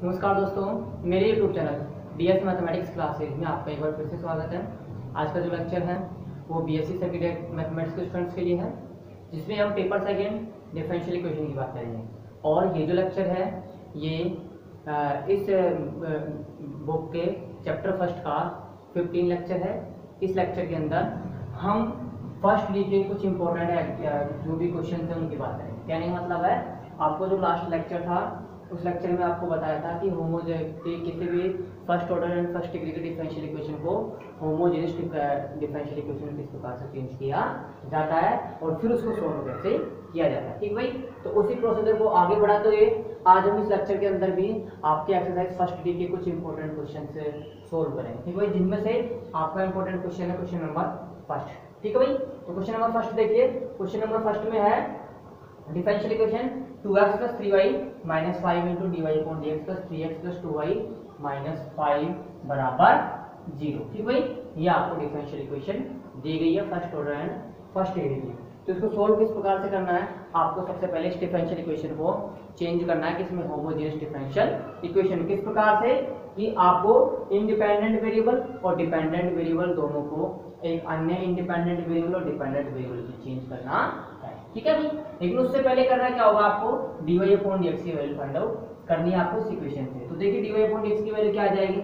नमस्कार दोस्तों, मेरे YouTube channel DS mathematics classes में आपका एक बार फिर से स्वागत है। आज का जो लेक्चर है वो BSc सर्टिफिकेट मैथमेटिक्स के स्टूडेंट्स के लिए है, जिसमें हम पेपर सेकेंड डिफरेंशियल इक्वेशन की बात करेंगे। और ये जो लेक्चर है ये इस बुक के चैप्टर फर्स्ट का 15 लेक्चर है। इस लेक्चर के अंदर हम फर्स्ट डी के कुछ इंपॉर्टेंट जो भी क्वेश्चन थे उनकी बात करेंगे। कहने का मतलब है, आपको जो लास्ट लेक्चर था उस लेक्चर में आपको बताया था कि किसी भी first order and first degree के डिफरेंशियल इक्वेशन को होमोजेनियस डिफरेंशियल इक्वेशन किस प्रकार से चेंज किया जाता है और फिर उसको सोल्व कैसे किया जाता है। ठीक भाई, तो उसी प्रोसीजर को आगे बढ़ाते हुए आज हम इस लेक्चर के अंदर भी आपके एक्सरसाइज फर्स्ट डी के कुछ इंपॉर्टेंट क्वेश्चन से सोल्व करेंगे। ठीक भाई, जिनमें से आपका इंपॉर्टेंट क्वेश्चन है क्वेश्चन नंबर फर्स्ट। ठीक है भाई, तो क्वेश्चन नंबर फर्स्ट देखिए। क्वेश्चन नंबर फर्स्ट में है differential equation 2x + 3y - 5 × dy/dx + 3x + 2y - 5 = 0। ठीक भाई, ये आपको डिफरेंशियल इक्वेशन दी गई है first order and first degree की। तो इसको सोल्व किस प्रकार से करना है, आपको सबसे पहले इस डिफरेंशियल इक्वेशन को चेंज करना है किसमें, होमोजेनियस डिफरेंशियल इक्वेशन। किस प्रकार से कि आपको इंडिपेंडेंट वेरिएबल और डिपेंडेंट वेरिएबल दोनों को एक अन्य इंडिपेंडेंट वेरिएबल और डिपेंडेंट वेरिएबल से चेंज करना है। ठीक है भाई, लेकिन उससे पहले करना क्या होगा, आपको dy/dx की वैल्यू फाइंड आउट करनी है आपको इस इक्वेशन से। तो देखिए dy/dx की वैल्यू क्या आ जाएगी,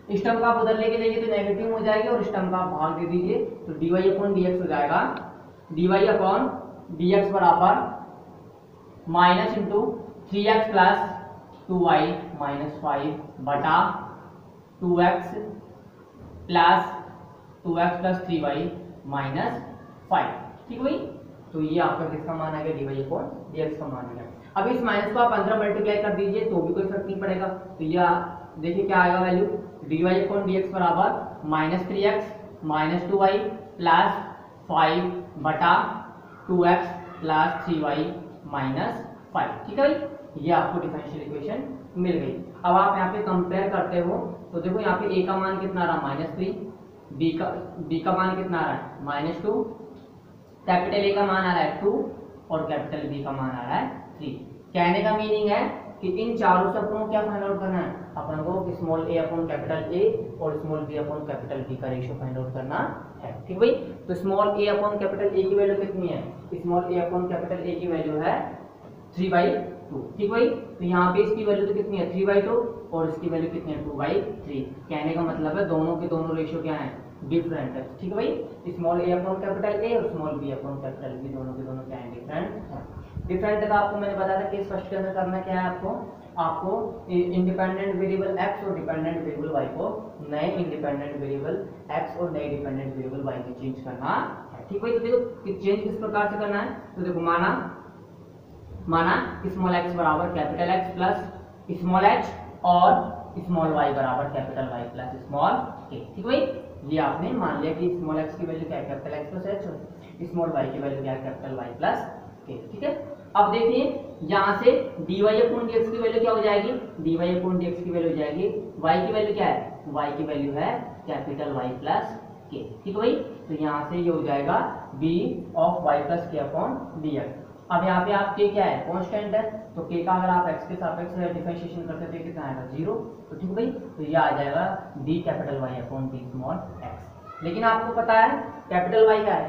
इस टर्म का आप उधर लेके जाइए तो नेगेटिव हो जाएगी और इस टर्म का आप भाग दे दीजिए तो dy/dx हो जाएगा dy/dx बराबर माइनस इंटू 3x + 2y - 5 बटा 2x + 3y - 5। ठीक भाई, तो ये आपका किसका मान आ गया, dy/dx का मान आ गया। अब इस माइनस को आप अंदर मल्टीप्लाई कर दीजिए तो भी कोई फर्क नहीं पड़ेगा। तो ये देखिए क्या आएगा वैल्यू, dy/dx बराबर -3x - 2y + 5 बटा 2x + 3y - 5। ठीक है भाई, ये आपको डिफरेंशियल इक्वेशन मिल गई। अब आप यहाँ पे कंपेयर करते हो तो देखो यहाँ पे a का मान कितना आ रहा है -3, b का मान कितना आ रहा है -2, कैपिटल A का मान आ रहा है 2 और कैपिटल B का मान आ रहा है 3। कहने का मीनिंग है कि इन चारों से अपन को क्या फाइंड आउट करना है, अपन को small a upon capital A और small b upon capital B का रेशियो फाइंड आउट करना है। ठीक भाई, तो small a upon capital A की वैल्यू कितनी है, small a upon capital A की वैल्यू है 3/2। ठीक भाई, तो यहाँ पे इसकी वैल्यू तो कितनी है 3/2 और इसकी वैल्यू कितनी है 2/3। कहने का मतलब है दोनों के दोनों रेशियो क्या है, डिफरेंट है। ठीक है भाई, small a upon capital A और small b upon capital B दोनों के दोनों क्या है, डिफरेंट है। डिफरेंट का आपको मैंने बताया था केस फर्स्ट के अंदर करना क्या है, आपको इंडिपेंडेंट वेरिएबल x और डिपेंडेंट वेरिएबल y को नए इंडिपेंडेंट वेरिएबल x और नए डिपेंडेंट वेरिएबल y में चेंज करना है। ठीक भाई, तो देखो चेंज किस प्रकार से करना है, तो देखो माना स्मॉल x बराबर capital X plus small h और स्मॉल y बराबर capital Y plus small k। ठीक भाई, ये आपने मान लिया कि स्मॉल x की वैल्यू क्या है, कैपिटल X प्लस h और स्मॉल y की वैल्यू क्या है, कैपिटल Y प्लस k। ठीक है, अब देखिए यहाँ से dy/dx की वैल्यू क्या हो जाएगी, dy/dx की वैल्यू हो जाएगी y की वैल्यू क्या है, y की वैल्यू है कैपिटल Y प्लस k। ठीक भाई, तो यहाँ से ये हो जाएगा b/y+k/dx। अब यहाँ पे आप k क्या है, कांस्टेंट है, तो k का अगर आप x के सापेक्ष डिफरेंशिएशन करते तो कितना आएगा 0। तो ठीक भाई, तो ये आ जाएगा d/y/d स्मॉल x। लेकिन आपको पता है कैपिटल Y क्या है,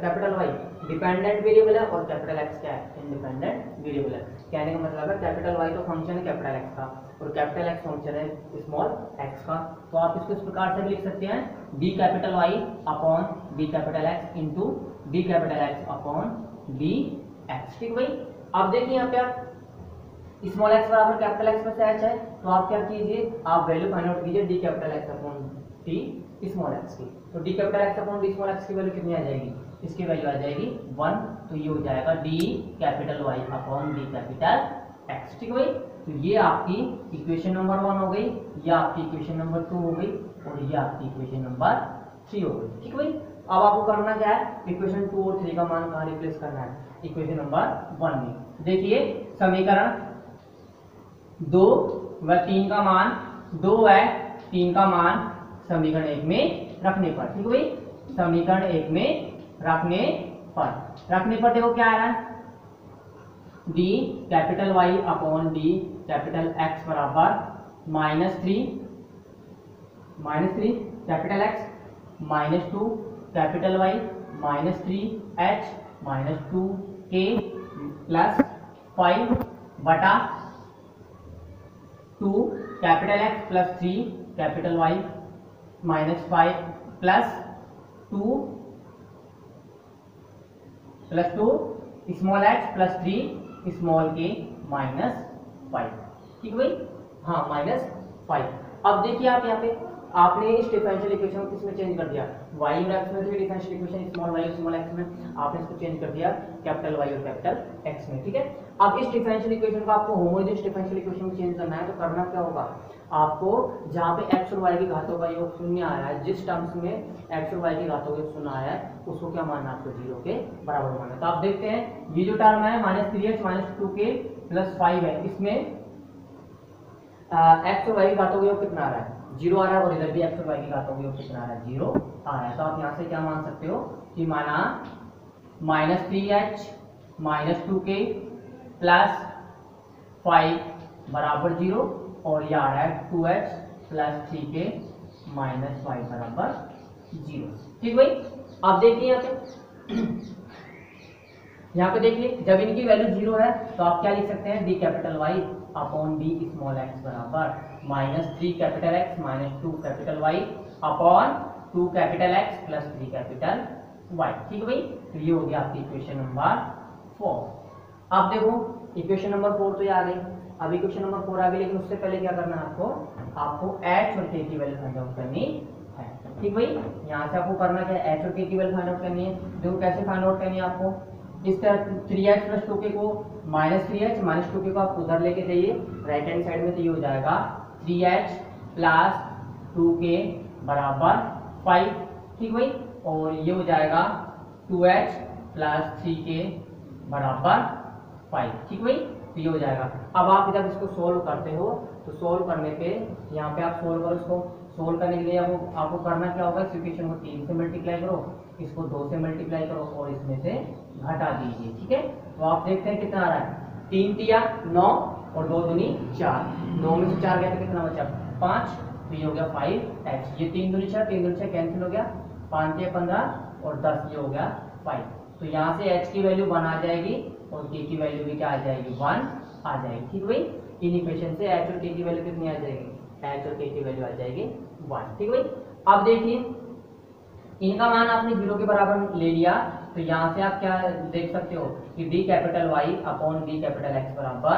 कैपिटल Y डिपेंडेंट वेरिएबल है और कैपिटल X क्या है, इंडिपेंडेंट वेरिएबल है। कहने का मतलब है कैपिटल Y तो फंक्शन है कैपिटल X का और कैपिटल X फंक्शन है स्मॉल x का। तो आप इसको इस प्रकार से भी लिख सकते हैं d/y upon d/x into d/x upon dx। ठीक भाई, अब देखिए यहाँ पे आप स्मॉल x बराबर कैपिटल X प्लस h है, तो आप क्या कीजिए, आप वैल्यू फाइंड आउट कीजिए d/x upon d small x की। तो d/x upon d small x की वैल्यू कितनी आ जाएगी, इसकी वैल्यू आ जाएगी 1। तो ये हो जाएगा d/y अपॉन d/x। ठीक भाई, तो ये आपकी इक्वेशन नंबर 1 हो गई, ये आपकी इक्वेशन नंबर 2 हो गई और ये आपकी इक्वेशन नंबर 3 हो गई। ठीक भाई, अब आपको करना क्या है, इक्वेशन 2 और 3 का मान कहाँ रिप्लेस करना है, इक्वेशन नंबर 1 में। देखिए समीकरण 2 व 3 का मान 2 है, 3 का मान समीकरण 1 में रखने पर। ठीक भाई, समीकरण 1 में रखने पर देखो क्या आ रहा है, d capital Y upon d capital X बराबर -3 capital X -2 capital Y -3h -2k plus 5 बटा 2 capital X plus 3 capital Y -5 plus 2 small h plus 3 small k -5। ठीक भाई, हाँ -5। अब देखिए आप यहाँ पे आपने इस डिफरेंशियल इक्वेशन को किसमें चेंज कर दिया, y और x में थे डिफरेंशियल इक्वेशन, स्मॉल y और स्मॉल x में, आपने इसको चेंज कर दिया कैपिटल y और कैपिटल x में। ठीक है, अब इस डिफरेंशियल इक्वेशन को आपको होमोजेनियस डिफरेंशियल इक्वेशन में चेंज करना है, तो करना क्या होगा, आपको जहाँ पे x और y की घातों का योग शून्य आया है, जिस टर्म्स में x और y की घातों का योग शून्य आया है, उसको क्या मानना है, आपको 0 के बराबर मानना है। तो आप देखते हैं ये जो टर्म है -3h -2k प्लस 5 है, इसमें x और y की घातों का योग कितना आ रहा है, 0 आ रहा है, और इधर भी x और y की घातों का योग कितना आ रहा है, 0 आ रहा है। तो आप यहाँ से क्या मान सकते हो कि माना -3h -2k प्लस 5 बराबर 0, और ये आ रहा है 2h प्लस 3k -5 बराबर 0। ठीक भाई, अब देखिए यहाँ पे देखिए जब इनकी वैल्यू 0 है तो आप क्या लिख सकते हैं, d capital Y upon d small x बराबर -3 capital X -2 capital Y upon 2 capital X plus 3 capital Y. ठीक भाई, तो ये हो गया आपकी इक्वेशन नंबर 4। अब देखो इक्वेशन नंबर 4 तो ये आ गई, अब इक्वेशन नंबर 4 आ गई, लेकिन उससे पहले क्या करना है, आपको h और k की वैल्यू फाइंड आउट करनी है। ठीक भाई, यहाँ से आपको करना क्या है, h और k की वैल्यू फाइंड आउट करनी है। देखो कैसे फाइंड आउट करनी है, आपको इस तरह 3h प्लस 2k को -3h -2k को आप उधर लेके जाइए राइट हैंड साइड में, तो ये हो जाएगा 3h प्लस 2k बराबर 5। ठीक भाई, और ये हो जाएगा 2h प्लस 3k बराबर 5। ठीक भाई, तो ये हो जाएगा। अब आप जब इसको सोल्व करते हो तो सोल्व करने पे यहाँ पे आप सोल्व करो, इसको सोल्व करने के लिए आपको करना क्या होगा, इस इक्वेशन को 3 से मल्टीप्लाई करो, इसको 2 से मल्टीप्लाई करो और इसमें से घटा दीजिए। ठीक है, तो आप देखते हैं कितना आ रहा है, 3 तिया 9 और 2 दूनी 4, 9 में से 4 गया तो कितना बचा 5, तो ये हो गया 5h, ये 3 दूनी 6 3 दूनी 6 कैंसिल हो गया, 5 तिया 15 और 10, ये हो गया 5। तो यहाँ से h की वैल्यू 1 आ जाएगी और k की वैल्यू भी क्या आ जाएगी, 1 आ जाएगी। ठीक भाई, इन इक्वेशन से h और k की वैल्यू कितनी आ जाएगी, h और k की वैल्यू आ जाएगी 1। ठीक भाई, अब देखिए इनका मान आपने 0 के बराबर ले लिया, तो यहाँ से आप क्या देख सकते हो कि d capital Y upon D capital X बराबर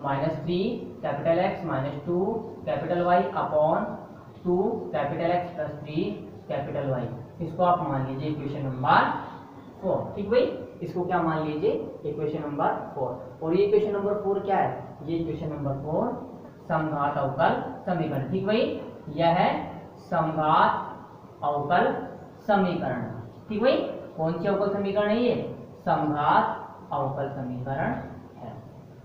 -3 capital X -2 capital Y upon 2 capital X plus 3 capital Y. इसको आप मान लीजिए इक्वेशन नंबर 4। ठीक भाई, इसको क्या मान लीजिए, इक्वेशन नंबर 4। और ये इक्वेशन नंबर 4 क्या है, ये इक्वेशन नंबर 4 समघात अवकल समीकरण। ठीक भाई, यह है समघात अवकल समीकरण। ठीक भाई, कौन सी अवकल समीकरण है, ये समघात अवकल समीकरण है।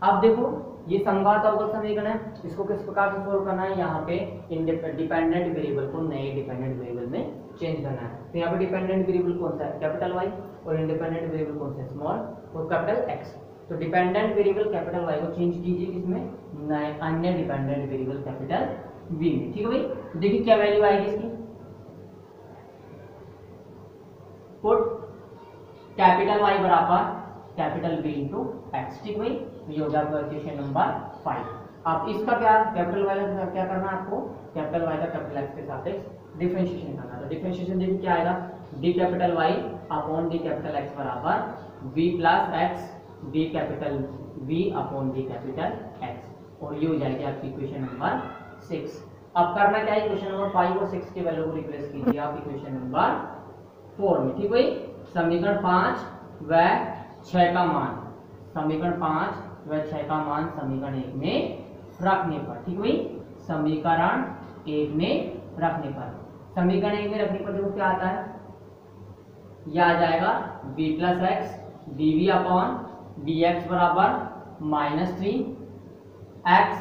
अब देखो ये समघात अवकल समीकरण है, इसको किस प्रकार से सोल्व करना है, यहाँ पे डिपेंडेंट वेरिएबल को नए डिपेंडेंट वेरिएबल में चेंज करना है। तो यहाँ पे डिपेंडेंट वेरिएबल कौन सा है, कैपिटल वाई, और इंडिपेंडेंट वेरिएबल कौन सा है, स्मॉल और कैपिटल एक्स। तो डिपेंडेंट वेरिएबल कैपिटल वाई को चेंज कीजिए किसमें, नए अन्य डिपेंडेंट वेरिएबल कैपिटल वी में। ठीक है भाई, देखिए क्या वैल्यू आएगी इसकी, पुट कैपिटल वाई बराबर कैपिटल बी इंटू एक्स। ठीक भाई, ये हो जाएगा इक्वेशन नंबर 5। अब इसका क्या कैपिटल वाई का क्या करना है, आपको कैपिटल वाई का कैपिटल एक्स के साथ डिफरेंशिएशन करना है। तो डिफरेंशिएशन देखिए क्या आएगा, D capital Y upon D capital X बराबर V plus x D capital V upon D capital X, और ये हो जाएगी आपकी इक्वेशन नंबर 6। अब करना क्या है, इक्वेशन नंबर 5 और 6 की वैल्यू को रिप्लेस कीजिए आप इक्वेशन नंबर 4 में। ठीक भाई, समीकरण 5 व 6 का मान, समीकरण 5 व 6 का मान समीकरण 1 में रखने पर। ठीक भाई, समीकरण 1 में रखने पर, समीकरण 1 में रखने पर देखो क्या आता है, यह आ जाएगा b plus x d v upon D x बराबर -3 एक्स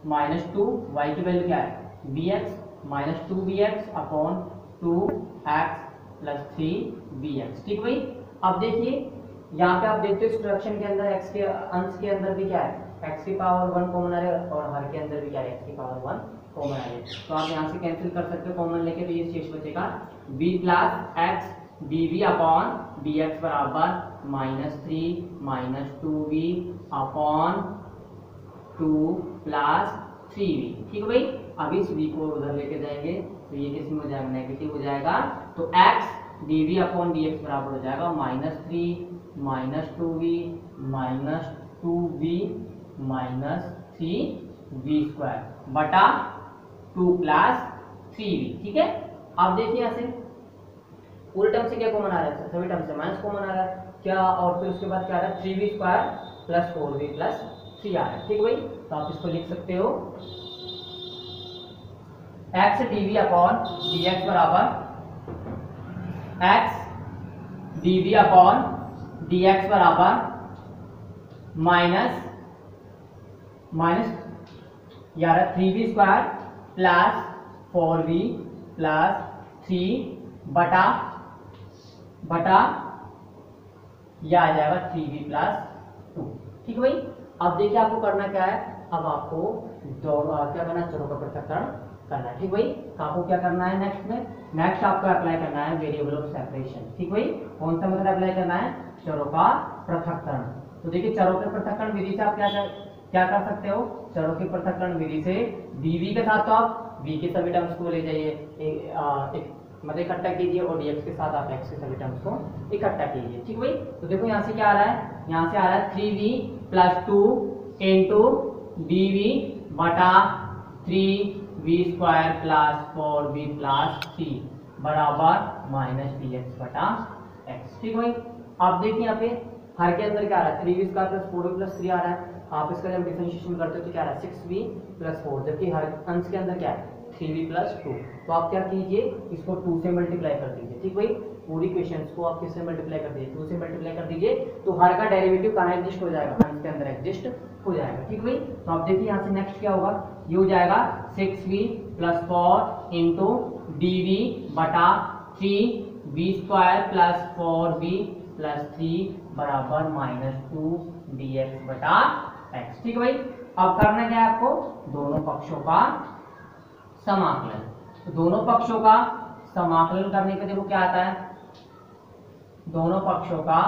-2, y की वैल्यू क्या है bx -2bx upon 2x plus 3bx। ठीक भाई, अब देखिए यहाँ पे आप देखते हो इस फ्रैक्शन के अंदर x के अंश के अंदर भी क्या है, एक्स की पावर 1 कॉमन आ रहा है और हर के अंदर भी क्या है एक्स की पावर 1 कॉमन आ रही है, तो आप यहाँ से कैंसिल कर सकते हो कॉमन लेके, तो ये शेष बचेगा b plus x d v upon D x बराबर -3 minus 2v upon 2 plus 3v। ठीक है भाई, अब इस v को उधर लेके जाएंगे तो ये किस में हो जाएगा, नेगेटिव हो जाएगा, तो x dv अपॉन dx बराबर हो जाएगा -3 minus 2v minus 2v minus 3v square बटा 2 प्लस 3v। ठीक है, अब देखिए यहाँ से पूरे टर्म से क्या कॉमन आ रहा है, सभी टर्म से माइनस कॉमन आ रहा है क्या, और फिर उसके बाद क्या आ रहा है 3v square plus 4v plus 3 आ रहा है। ठीक है भाई, तो आप इसको लिख सकते हो x dv अपॉन dx बराबर x dv अपॉन dx बराबर minus 3v square plus 4v plus 3 बटा यह आ जाएगा 3v प्लस 2। ठीक है भाई, अब देखिए आपको करना क्या है, अब आपको क्या करना है, चरों का पृथक्करण करना है। ठीक भाई, तो आपको क्या करना है नेक्स्ट आपको अप्लाई करना है वेरिएबल ऑफ सेपरेशन। ठीक भाई, कौन सा मेथड अप्लाई करना है, चरों का पृथक्करण। तो देखिए चरों के पृथक्करण विधि से आप क्या कर सकते हो, चरों के पृथक्करण विधि से dv के साथ तो आप v के सभी टर्म्स को ले जाइए, मतलब इकट्ठा कीजिए, और dx के साथ आप x के सभी टर्म्स को इकट्ठा कीजिए। ठीक भाई, तो देखो यहाँ से क्या आ रहा है, यहाँ से आ रहा है 3v प्लस 2 इंटू dv बटा 3v square plus 4v plus 3 बराबर माइनस dx बटा x। ठीक भाई, आप देखिए यहाँ पे हर के अंदर क्या आ रहा है 3v square plus 4v plus 3 आ रहा है, आप इसका जब डिफरेंशिएशन करते हो तो क्या आ रहा है 6v प्लस 4, जबकि हर अंश के अंदर क्या है 3v प्लस 2, तो आप क्या कीजिए इसको 2 से मल्टीप्लाई कर दीजिए। ठीक भाई, पूरी क्वेश्चंस को आप किससे मल्टीप्लाई कर दीजिए, 2 से मल्टीप्लाई कर दीजिए, तो हर का डेरिवेटिव कहाँ एग्जिस्ट हो जाएगा, अंश के अंदर एग्जिस्ट हो जाएगा। ठीक भाई, तो आप देखिए यहाँ से नेक्स्ट क्या होगा, ये हो जाएगा 6v प्लस 4 इंटू dv बटा 3v square plus 4v plus 3 बराबर -2 dx बटा x। ठीक है भाई, अब करना क्या है आपको, दोनों पक्षों का समाकलन। तो दोनों पक्षों का समाकलन करने पे देखो क्या आता है, दोनों पक्षों का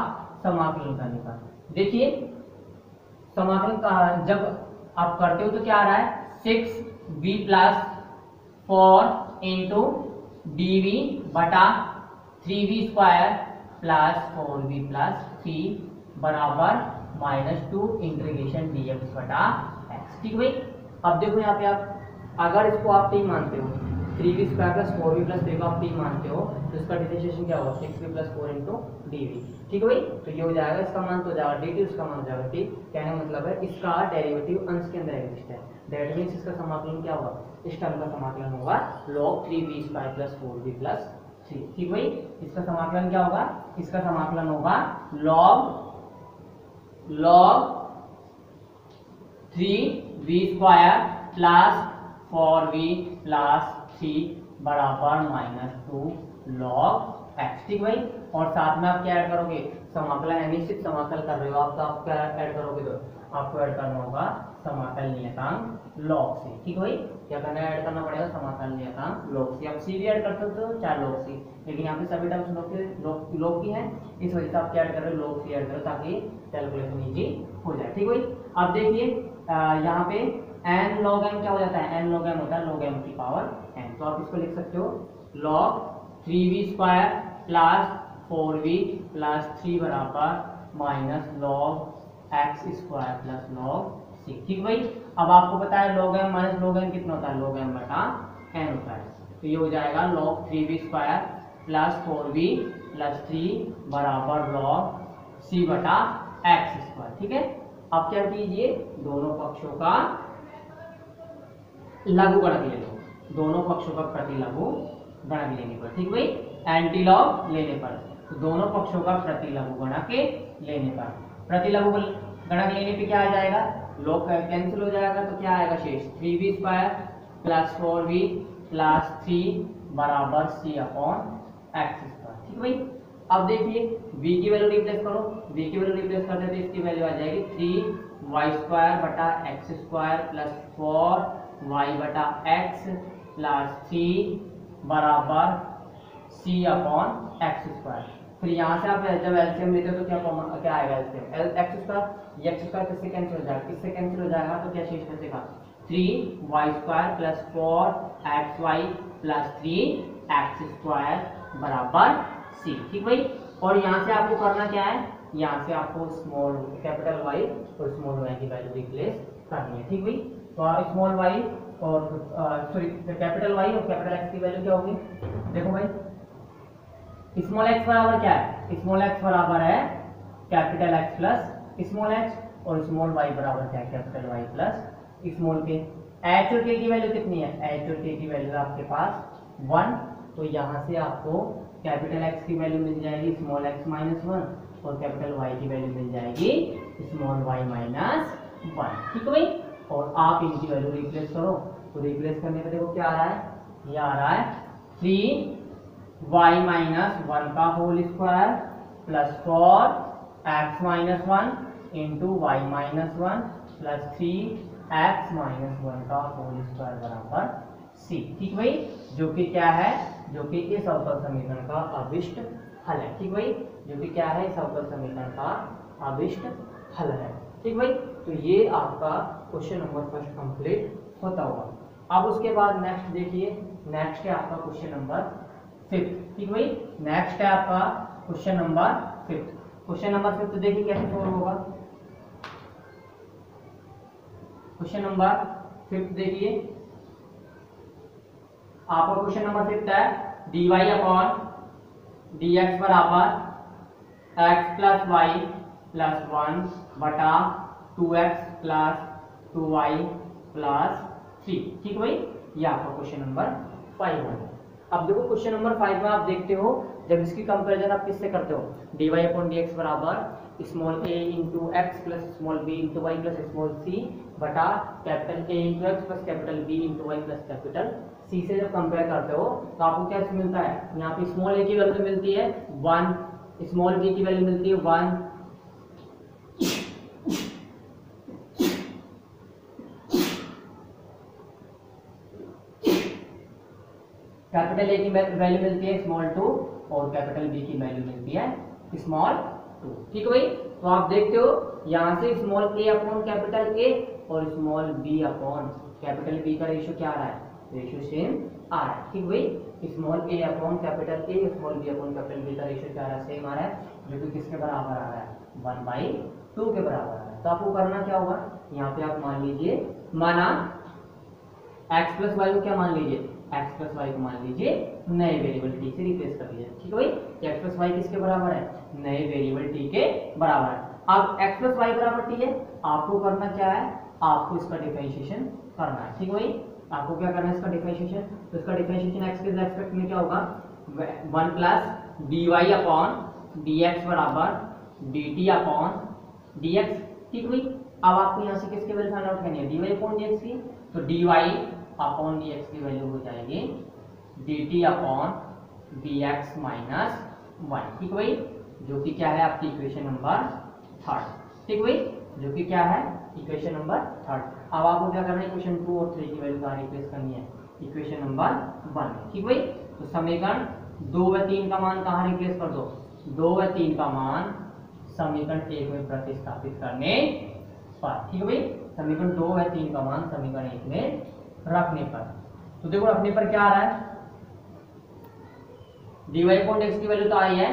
समाकलन करने पर देखिए समाकलन का जब आप करते हो तो क्या आ रहा है 6v प्लस 4 इंटू dv बटा 3v square plus 4v plus 3 बराबर -2 इंटीग्रेशन dx बटा x। ठीक भाई, अब देखो यहाँ पे आप अगर इसको आप t मानते हो 3v square plus 4v plus 3 को आप t मानते हो तो इसका डिफरेंशिएशन क्या होगा 6v प्लस 4 इंटू dv। ठीक है भाई, तो ये हो जाएगा, इसका मान तो हो जाएगा dt, उसका मान हो जाएगा t। कहने का मतलब है इसका डेरिवेटिव अंश के अंदर एग्जिस्ट है, दैट मींस इसका समाकलन क्या होगा, इस टर्म का समाकलन होगा log 3v square plus 4v plus 3। ठीक भाई, इसका समाकलन क्या होगा, इसका समाकलन होगा log 3v square plus 4v plus 3 बराबर -2 log x। ठीक भाई, और साथ में आप क्या ऐड करोगे, समाकलन अनिश्चित समाकल कर रहे हो आप, तो आप क्या ऐड करोगे, तो आपको ऐड करना होगा समाकल नियतांक log c। ठीक भाई, क्या करना है, ऐड करना पड़ेगा समाकल नियतांक log c। आप c भी ऐड कर सकते हो चाहे log c, लेकिन यहाँ पे सभी टर्म्स log की है, इस वजह से आप क्या ऐड कर रहे हो, log c ऐड करो ताकि कैलकुलेशन इजी हो जाए। ठीक भाई, अब देखिए यहाँ पे n log m क्या हो जाता है, n log m होता है log m की पावर n, तो आप इसको लिख सकते हो log 3v square plus 4v plus 3 बराबर -log x square plus log c। ठीक भाई, अब आपको पता है log m minus log n कितना होता है, log m बटा n होता है, तो ये हो जाएगा log 3v square plus 4v plus 3 बराबर log c बटा x स्क्वायर। ठीक है, अब क्या कीजिए, दोनों पक्षों का लघु गणक ले लो, दोनों पक्षों का प्रतिलघु गणक लेने पर। ठीक भाई, एंटीलॉग लेने पर, तो दोनों पक्षों का प्रतिलघु गणक लेने पर, प्रतिलघु गणक लेने पे क्या आ जाएगा, log कैंसिल हो जाएगा, तो क्या आएगा शेष 3v square plus 4v plus 3 बराबर c अपॉन x स्क्वायर। ठीक भाई, अब देखिए v की वैल्यू रिप्लेस करो, v की वैल्यू रिप्लेस करते तो इसकी वैल्यू आ जाएगी 3 वाई स्क्वायर बटा एक्स स्क्वायर प्लस 4y बटा एक्स प्लस 3 बराबर c अपॉन एक्स स्क्वायर। फिर यहाँ से आप जब एलसीएम लेते हो तो क्या आएगा एलसीएम, एक्स स्क्वायर, ये एक्स स्क्वायर किससे कैंसिल हो जाएगा, किससे कैंसिल हो जाएगा, तो क्या शेष बचेगा 3y square plus 4xy plus 3x square बराबर c। ठीक भाई। और यहाँ से आपको करना क्या है, यहाँ से आपको स्मॉल कैपिटल वाई और स्मॉल वाई की वैल्यू रिप्लेस करनी है। ठीक भाई। तो स्मॉल वाई और सॉरी कैपिटल वाई और कैपिटल एक्स की वैल्यू क्या होगी, देखो भाई स्मॉल एक्स बराबर क्या है, स्मॉल एक्स बराबर है capital X plus small x और स्मॉल वाई बराबर क्या है कैपिटल वाई प्लस स्मॉल के। एच और के की वैल्यू कितनी है, एच और के की वैल्यू आपके पास 1, तो यहाँ से आपको कैपिटल एक्स की वैल्यू मिल जाएगी स्मॉल एक्स माइनस 1 और कैपिटल वाई की वैल्यू मिल जाएगी स्मॉल वाई माइनस 1। ठीक है भाई। और आप इनकी वैल्यू रिप्लेस करो, तो रिप्लेस करने पे देखो क्या आ रहा है, ये आ रहा है 3y माइनस 1 का whole square plus 4x minus 1 into y minus 1 plus 3x minus 1 का होल स्क्वायर बराबर c। ठीक भाई। जो कि क्या है, जो कि इस अवकल समीकरण का अभिष्ट हल है। ठीक भाई। जो कि क्या है, इस अवकल समीकरण का अभिष्ट हल है। ठीक भाई। तो ये आपका क्वेश्चन नंबर फर्स्ट कंप्लीट होता हुआ। अब उसके बाद नेक्स्ट देखिए, नेक्स्ट है आपका क्वेश्चन नंबर 5। ठीक भाई। नेक्स्ट है आपका क्वेश्चन नंबर 5। क्वेश्चन नंबर 5 देखिए कैसे सॉल्व होगा। क्वेश्चन नंबर 5 देखिए, आपका क्वेश्चन नंबर 5 है dy अपॉन dx बराबर x प्लस वाई प्लस 1 बटा 2x प्लस 2y प्लस 3। ठीक भाई। ये आपका क्वेश्चन नंबर 5 है। अब देखो क्वेश्चन नंबर 5 में आप देखते हो जब इसकी कंपैरिजन आप किससे करते हो, dy अपॉन dx बराबर small a into x plus small b into y plus small c बटा capital a into x plus capital b into y plus capital c से जब कंपेयर करते हो तो आपको क्या मिलता है, यहाँ पे स्मॉल a की वैल्यू मिलती है 1, स्मॉल b की वैल्यू मिलती है 1, कैपिटल ए की वैल्यू मिलती है स्मॉल 2 और कैपिटल बी की वैल्यू मिलती है स्मॉल 2। ठीक है भाई। तो आप देखते हो यहाँ से small A upon capital A और small B upon capital B का रेशियो क्या आ रहा है, रेशियो सेम आ रहा है। ठीक भाई। Small A upon capital A small B upon capital B का रेशियो क्या आ रहा है, सेम आ रहा है, जो कि किसके बराबर आ रहा है 1/2 के बराबर आ रहा है। तो आपको करना क्या होगा, यहाँ पे आप मान लीजिए, माना x प्लस वाई को क्या मान लीजिए, x प्लस वाई को मान लीजिए नए वेरिएबल t से रिप्लेस कर दीजिए। ठीक है भाई। x प्लस वाई किसके बराबर है, नए वेरिएबल t के बराबर है। अब x प्लस वाई बराबर t है, आपको करना क्या है, आपको इसका डिफरेंशिएशन करना है। ठीक है भाई। आपको क्या करना है इसका डिफरेंशिएशन, तो इसका डिफरेंशिएशन x के रेस्पेक्ट में क्या होगा 1 प्लस dy अपॉन dx बराबर dt अपॉन dx। ठीक भाई। अब आपको यहाँ से किसकी वैल्यू फाइंड आउट करनी है, dy अपॉन dx की, तो dy अपॉन dx की वैल्यू हो जाएगी dt अपॉन dx माइनस 1। ठीक भाई। जो कि क्या है आपकी इक्वेशन नंबर 3। ठीक भाई। जो कि क्या है इक्वेशन नंबर 3। अब आपको क्या करना है, इक्वेशन 2 और 3 की वैल्यू कहाँ रिप्लेस करनी है, इक्वेशन नंबर 1। ठीक भाई। तो समीकरण 2 व 3 का मान कहाँ रिप्लेस कर दो, 2 व 3 का मान समीकरण 1 में प्रतिस्थापित करने पर। ठीक है भाई। समीकरण 2 व 3 का मान समीकरण 1 में रखने पर, तो देखो रखने पर क्या आ रहा है, dy अपॉन dx की वैल्यू तो आई है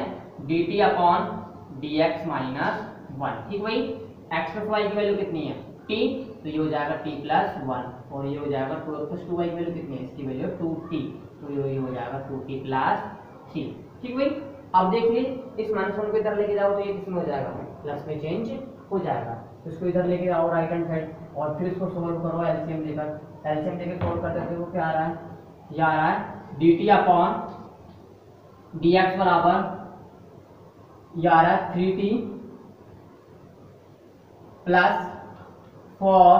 dt अपॉन dx माइनस 1। ठीक भाई। x प्लस y की वैल्यू कितनी है t, तो ये हो जाएगा t प्लस 1 और ये हो जाएगा 2 प्लस 2y की वैल्यू कितनी है, इसकी वैल्यू 2t, तो ये हो जाएगा 2t प्लस 3। ठीक भाई। अब देखिए इस माइनस 1 को इधर लेके जाओ तो ये किसमें हो जाएगा, प्लस में चेंज हो जाएगा। तो इसको इधर लेके आओ राइट हैंड साइड और फिर इसको सोल्व करो एलसीएम लेकर, एलसीएम लेके सोल्व करते देखो क्या आ रहा है, ये आ रहा है dt अपॉन dx बराबर ये आ रहा है 3t प्लस 4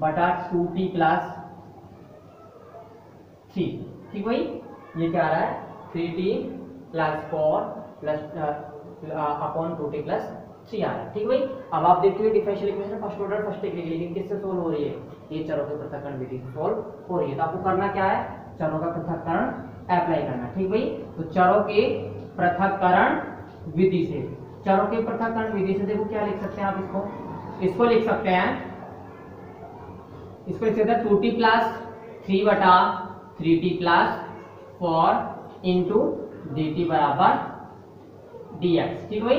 बटा 2t प्लस 3। ठीक भाई। ये क्या आ रहा है 3t plus 4 plus upon 2t plus 3 आ रहा है। ठीक भाई, अब आप देखते हुए differential equation first order first degree की, लेकिन किससे सोल्व हो रही है, ये चरों के पृथक्करण विधि से सोल्व हो रही है। तो आपको करना क्या है, चरों का पृथक्करण अप्लाई करना। ठीक भाई, तो चरों के पृथक्करण विधि से, चरों के पृथक्करण विधि से देखो क्या लिख सकते हैं आप, इसको लिख सकते हैं, इसको लिख सकते हैं 2t प्लस 3 बटा 3t प्लस 4 इंटू dt बराबर dx। ठीक भाई,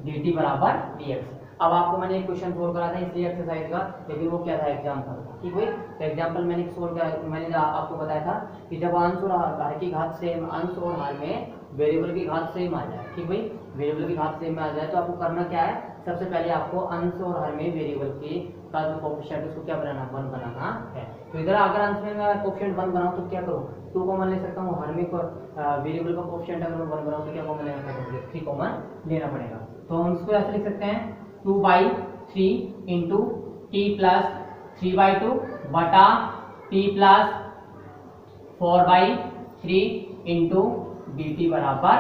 dt बराबर dx। अब आपको मैंने एक क्वेश्चन सोल्व करा था इसलिए एक्सरसाइज का, लेकिन वो क्या था, एग्जाम्पल। ठीक भाई, तो एग्जाम्पल मैंने सोल्व करा, मैंने आपको बताया था कि जब अंश और हर की घात सेम, अंश और हर में वेरिएबल की घात सेम आ जाए। ठीक भाई, वेरिएबल की घात सेम में आ जाए तो आपको करना क्या है, सबसे पहले आपको अंश और हर में वेरिएबल की का जो कोएफिशिएंट उसको क्या बनाना, 1 बनाना है। तो इधर अगर अंश में मैं कोएफिशिएंट 1 बनाऊं तो क्या करूं, 2 कॉमन ले सकता हूं, हर में वेरिएबल का कोएफिशिएंट अगर मैं 1 बनाऊं तो क्या कॉमन लेना पड़ेगा, 3 कॉमन लेना पड़ेगा। तो हम इसको ऐसे लिख सकते हैं 2/3 इंटू टी प्लस 3/2 बटा टी प्लस 4/3 इंटू dt बराबर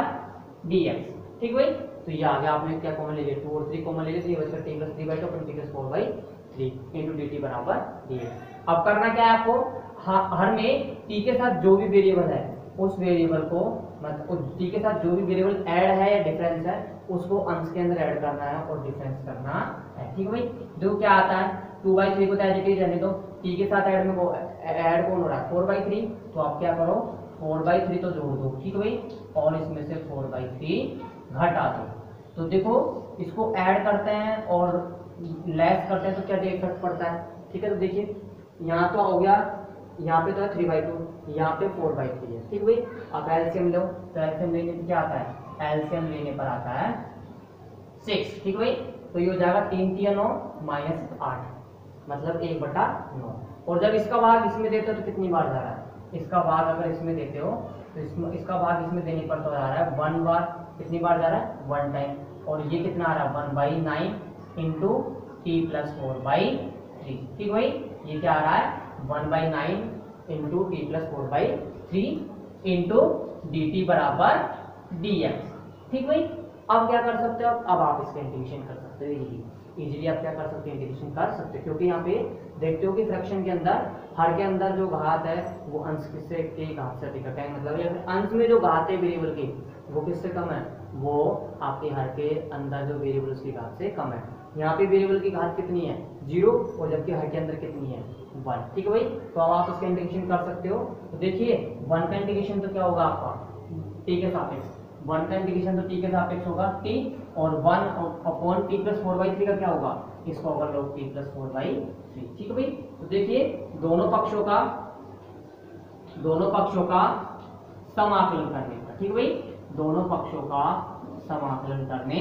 dx। ठीक भाई, तो ये आगे आपने क्या कॉमन ले लिया, 2 और 3 कॉमन ले लिया, तो ये बचकर t प्लस 3/2 अपन t प्लस 4/3 इंटू dt बराबर dx। अब करना क्या है आपको, हर में t के साथ जो भी वेरिएबल है उस वेरिएबल को, मतलब t के साथ जो भी वेरिएबल ऐड है या डिफरेंस है उसको अंश के अंदर ऐड करना है और डिफरेंस करना है। ठीक भाई, जो क्या आता है 2/3 को एज इट इज रहने दो, t के साथ ऐड में ऐड कौन हो रहा है 4/3, तो आप क्या करो 4/3 तो जोड़ दो। ठीक भाई, और इसमें से 4/3 घटा दो। तो देखो इसको ऐड करते हैं और लेस करते हैं तो क्या इफेक्ट पड़ता है। ठीक है, तो देखिए यहाँ तो हो गया, यहाँ पे तो है 3/2, यहाँ पे 4/3 है। ठीक भाई, आप एलसीएम लो, तो एलसीएम लेने पे क्या आता है, एलसीएम लेने पर आता है 6। ठीक भाई, तो ये हो जाएगा 3 3 9 -8, मतलब 1/9। और जब इसका भाग इसमें देते हो तो कितनी बार जा रहा है, इसका भाग अगर इसमें देते हो तो इसका भाग इसमें देने पर तो आ रहा है 1 बार, कितनी बार जा रहा है 1 टाइम। और ये कितना आ रहा है 1/9 इंटू टी प्लस 4/3। ठीक भाई, ये क्या आ रहा है 1/9 into T plus 4/3 into dt बराबर dx। ठीक भाई, अब क्या कर सकते हो, अब आप इसका इंटीग्रेशन कर सकते हो, इजीली आप क्या कर सकते हैं, इंटीग्रेशन कर सकते हो, क्योंकि यहाँ पे देखते हो कि फ्रैक्शन के अंदर हर के अंदर जो घात है वो अंश किससे के घात से अधिक है, मतलब अंश में जो घात है वेरिएबल की वो किससे कम है, वो आपके हर के अंदर जो वेरिएबल की घात से कम है। यहाँ पे वेरिएबल की घात कितनी है 0, और जबकि हर के अंदर कितनी है 1। ठीक है भाई, तो अब आप इसका इंटीग्रेशन कर सकते हो। तो देखिए 1 का इंटीग्रेशन तो क्या होगा आपका t के सापेक्ष, 1 का इंटीग्रेशन तो t के सापेक्ष होगा t, और 1 t प्लस 4/3 का क्या होगा, इसका होगा log t प्लस 4/3। ठीक है भाई, तो देखिए दोनों पक्षों का समाकलन करने पर। ठीक है भाई, दोनों पक्षों का समाकलन करने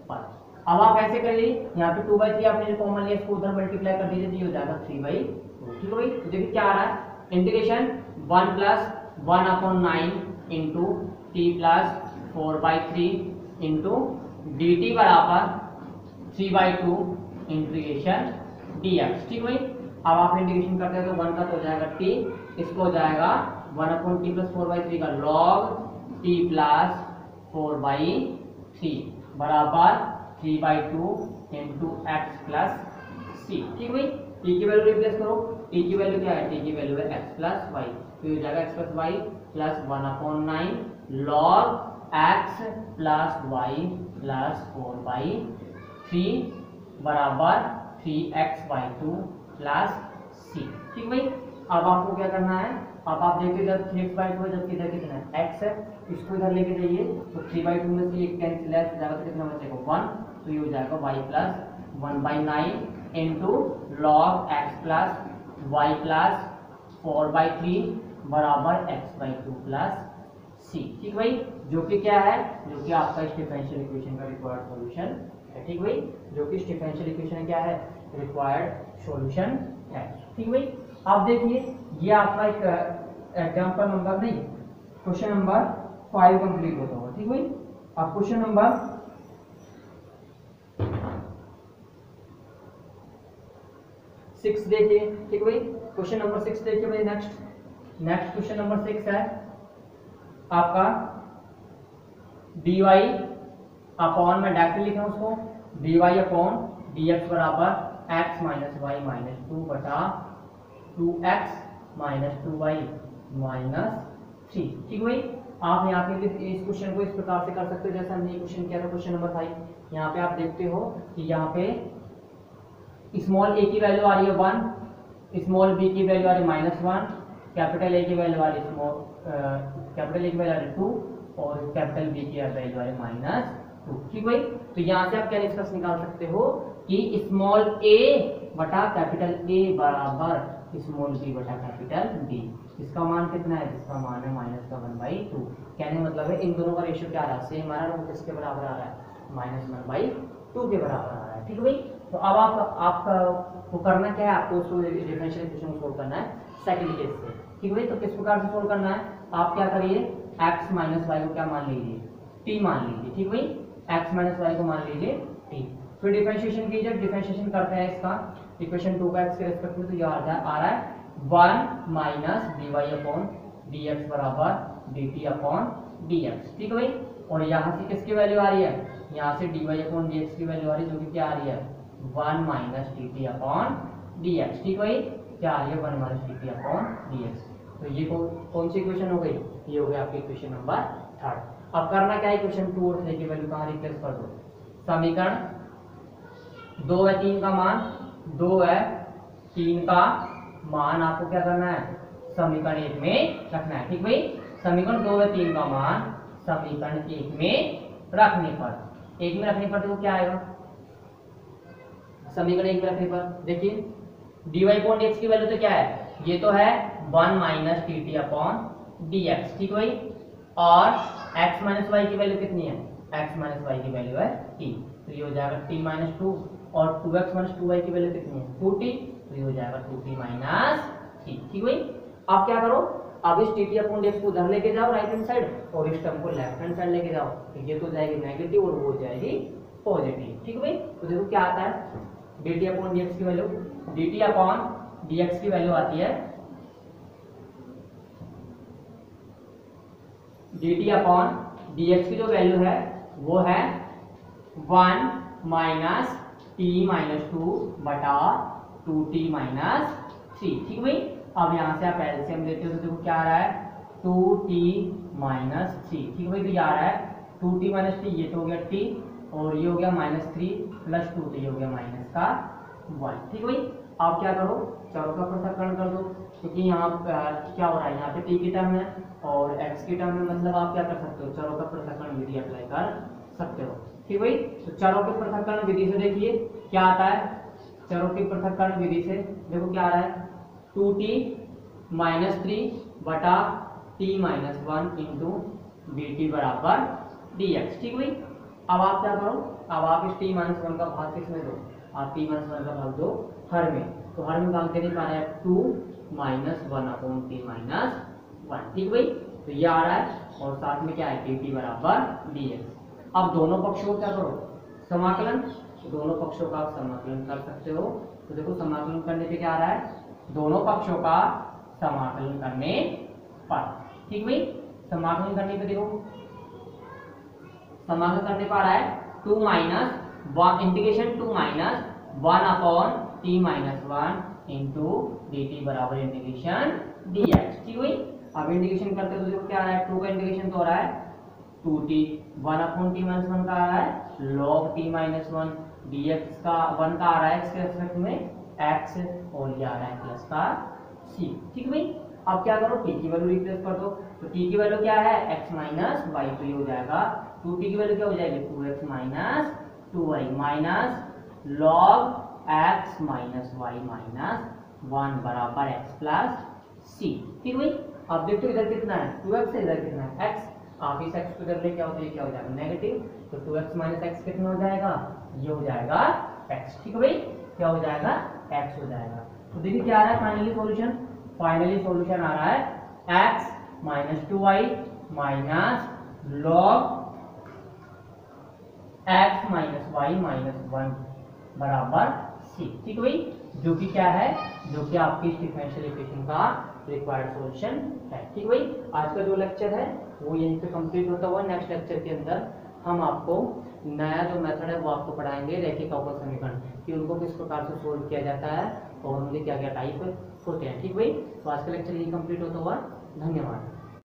पर अब आप ऐसे करिए, यहाँ पे 2/3 आपने जो कॉमन लिया इसको उधर मल्टीप्लाई कर दीजिए, तो ये हो जाएगा 3/2। ठीक है भाई, तो देखिए क्या आ रहा है, integration 1 + 1/9 into T plus 4/3 into dt बराबर 3/2 इंटीग्रेशन dx। ठीक भाई, अब आप इंटीग्रेशन करते हैं तो 1 का तो हो जाएगा t, इसको हो जाएगा 1/t प्लस 4/3 का log t प्लस 4/3 बराबर 3/2 इंटू एक्स प्लस सी। ठीक भाई, t की वैल्यू रिप्लेस करो, t की वैल्यू क्या है, t की वैल्यू है x प्लस वाई, तो ये हो जाएगा x plus y plus 1/9 log x plus y plus 4/3 बराबर 3x/2 प्लस c। ठीक भाई, अब आपको क्या करना है, अब आप देखिए इधर 3x/2 है, जबकि इधर कितना है x है, इसको इधर लेके जाइए तो 3/2 में से एक कैंसिल हो जाएगा तो कितना बचेगा 1, तो ये हो जाएगा y plus 1/9 into log x plus y plus 4/3 बराबर x/2 प्लस c। ठीक भाई, जो कि क्या है, जो कि आपका डिफरेंशियल इक्वेशन का रिक्वायर्ड सॉल्यूशन है। ठीक भाई, जो कि डिफरेंशियल इक्वेशन क्या है, रिक्वायर्ड सॉल्यूशन है। ठीक भाई, अब देखिए ये आपका एक एग्जांपल नंबर नहीं, क्वेश्चन नंबर 5 कंप्लीट होता होगा। ठीक भाई, अब क्वेश्चन नंबर 6 देखिए। ठीक भाई, क्वेश्चन नंबर 6 देखिए भाई, नेक्स्ट क्वेश्चन नंबर 6 है आपका dy अपॉन, मैं डायरेक्टली लिखा हूं उसको d Y upon D x बराबर एक्स माइनस वाई माइनस 2 बटा 2x माइनस 2y माइनस 3। ठीक है भाई, आप यहाँ पे इस क्वेश्चन को इस प्रकार से कर सकते हो जैसे हमने ये क्वेश्चन किया था क्वेश्चन नंबर 5। यहाँ पे आप देखते हो कि यहाँ पे स्मॉल ए की वैल्यू आ रही है 1, स्मॉल बी की वैल्यू आ रही है -1, कैपिटल ए की वैल्यू आ रही है कैपिटल ए की वैल्यू आ रही है 2 और कैपिटल बी की वैल्यू आ रही है -2। ठीक भाई, तो यहाँ से आप क्या निष्कर्ष निकाल सकते हो कि स्मॉल ए बटा कैपिटल ए बराबर स्मॉल बी बटा कैपिटल बी। इसका मान कितना है? जिसका मान है -1/2। कहने का मतलब है इन दोनों का रेशियो क्या आ रहा है? सेम आ रहा है, किसके बराबर आ रहा है? -1/2 के बराबर आ रहा है। ठीक है भाई, तो अब आपका को करना क्या है? आपको उसको डिफरेंशियल इक्वेशन को सोल्व करना है सेकंड केस से। ठीक है भाई, तो किस प्रकार से सोल्व करना है? आप क्या करिए, x माइनस वाई को क्या मान लीजिए? t मान लीजिए। ठीक भाई, x माइनस वाई को मान लीजिए t। फिर डिफरेंशिएशन कीजिए। डिफरेंशिएशन करते हैं इसका इक्वेशन 2 का x के रेस्पेक्ट में, तो ये आ रहा है 1 minus D Y upon D x बराबर D T upon D x. ठीक है भाई, और यहाँ से किसकी वैल्यू आ रही है? यहाँ से d Y upon D x की वैल्यू आ रही है जो कि क्या आ रही है? 1 minus d T upon D x. ठीक भाई, क्या आ रही है? 1 minus d T upon D x. तो ये कौन सी इक्वेशन हो गई? ये हो गई आपकी इक्वेशन नंबर 3। अब करना क्या है? इक्वेशन 2 और 3 की वैल्यू कहाँ रिप्लेस कर दो? समीकरण 2 है 3 का मान, 2 है 3 का मान आपको क्या करना है? समीकरण 1 में रखना है। ठीक भाई, समीकरण 2 है 3 का मान समीकरण 1 में रखने पर देखो क्या आएगा? समीकरण 1 में रखने पर देखिए dy अपॉन dx की वैल्यू तो क्या है? ये तो है 1 minus T T upon D x. ठीक भाई, और x माइनस वाई की वैल्यू कितनी है? x माइनस वाई की वैल्यू है t, तो ये हो जाएगा t माइनस 2, और 2x माइनस 2y की वैल्यू कितनी है? 2t, तो ये हो जाएगा 2t माइनस t। ठीक भाई, अब क्या करो? अब इस T T upon D x को उधर लेके जाओ राइट हैंड साइड, और इस टर्म को लेफ्ट हैंड साइड लेके जाओ, तो ये तो जाएगी नेगेटिव और वो हो जाएगी पॉजिटिव। ठीक भाई, तो देखो क्या आता है? D T upon D x की value, D T upon D x की वैल्यू आती है D T upon D x की जो वैल्यू है वो है 1 माइनस टी माइनस 2 बटा 2t माइनस 3। ठीक भाई, अब यहाँ से आप एलसीएम लेते हो तो देखो क्या आ रहा है? 2t minus 3। ठीक भाई, तो ये आ रहा है 2t माइनस t, ये तो हो गया t, और ये हो गया -3 प्लस 2, तो ये हो गया माइनस का 1। ठीक भाई, आप क्या करो? चरों का पृथक्करण कर दो, क्योंकि यहाँ क्या हो रहा है? यहाँ पे t की टर्म है और x की टर्म है, मतलब आप क्या कर सकते हो? चरों का पृथक्करण विधि अप्लाई कर सकते हो। ठीक भाई, तो चरों के पृथक्करण विधि से देखिए क्या आता है? चरों की पृथक्करण विधि से देखो क्या आ रहा है? 2t माइनस 3 बटा t minus 1 into D T बराबर डी एक्स। ठीक भाई, अब आप क्या करो? अब आप इस t माइनस 1 का भाग किस में दो? आप t माइनस 1 का भाग दो हर में, तो हर में भाग देने पा रहा है 2 माइनस 1 अपॉन t माइनस 1। ठीक भाई, तो ये आ रहा है, और साथ में क्या है? डी टी बराबर डी एक्स। अब दोनों पक्षों को क्या करो? समाकलन, दोनों पक्षों का आप समाकलन कर सकते हो। तो देखो समाकलन करने पे क्या आ रहा है? दोनों पक्षों का समाकलन करने पर। ठीक भाई, समाकलन करने पे देखो समाकलन करने पर आ रहा है 2 minus 1 integration 2 minus 1 upon t minus 1 into D T बराबर इंटीग्रेशन डी एक्स। ठीक भाई, अब इंटीग्रेशन करते तो देखो क्या आ रहा है? 2 का इंटीग्रेशन तो हो रहा है 2t, 1 अपॉन t माइनस 1 का आ रहा है log t माइनस 1, dx का 1 का आ रहा है इसके रेस्पेक्ट में x, और ये आ रहा है प्लस का c। ठीक भाई, अब क्या करो? t की वैल्यू रिप्लेस कर दो, तो t की वैल्यू क्या है? x माइनस वाई, तो ये हो जाएगा 2t की वैल्यू क्या हो जाएगी? 2x minus 2y minus log x minus y minus 1 बराबर x प्लस c। ठीक भाई, अब देखो इधर कितना है? 2x से इधर कितना है? x। आप इस x को इधर ले क्या होता है? क्या हो जाएगा? नेगेटिव, तो 2x माइनस x कितना हो जाएगा? ये हो जाएगा x। ठीक है भाई, क्या हो जाएगा? x हो जाएगा। तो देखिए क्या आ रहा है फाइनली सॉल्यूशन? फाइनली सॉल्यूशन आ रहा है x minus 2y minus log x minus y minus 1 बराबर c। ठीक है भाई, जो कि क्या है? जो कि आपकी डिफरेंशियल इक्वेशन का रिक्वायर्ड सॉल्यूशन है। ठीक भाई, आज का जो लेक्चर है वो यहीं पे कंप्लीट होता हुआ नेक्स्ट लेक्चर के अंदर हम आपको नया जो मेथड है वो आपको पढ़ाएंगे रैखिक अवकल समीकरण कि उनको किस प्रकार से सोल्व किया जाता है और उनके क्या क्या टाइप होते हैं। ठीक भाई, तो आज का लेक्चर ये कंप्लीट होता हुआ, धन्यवाद।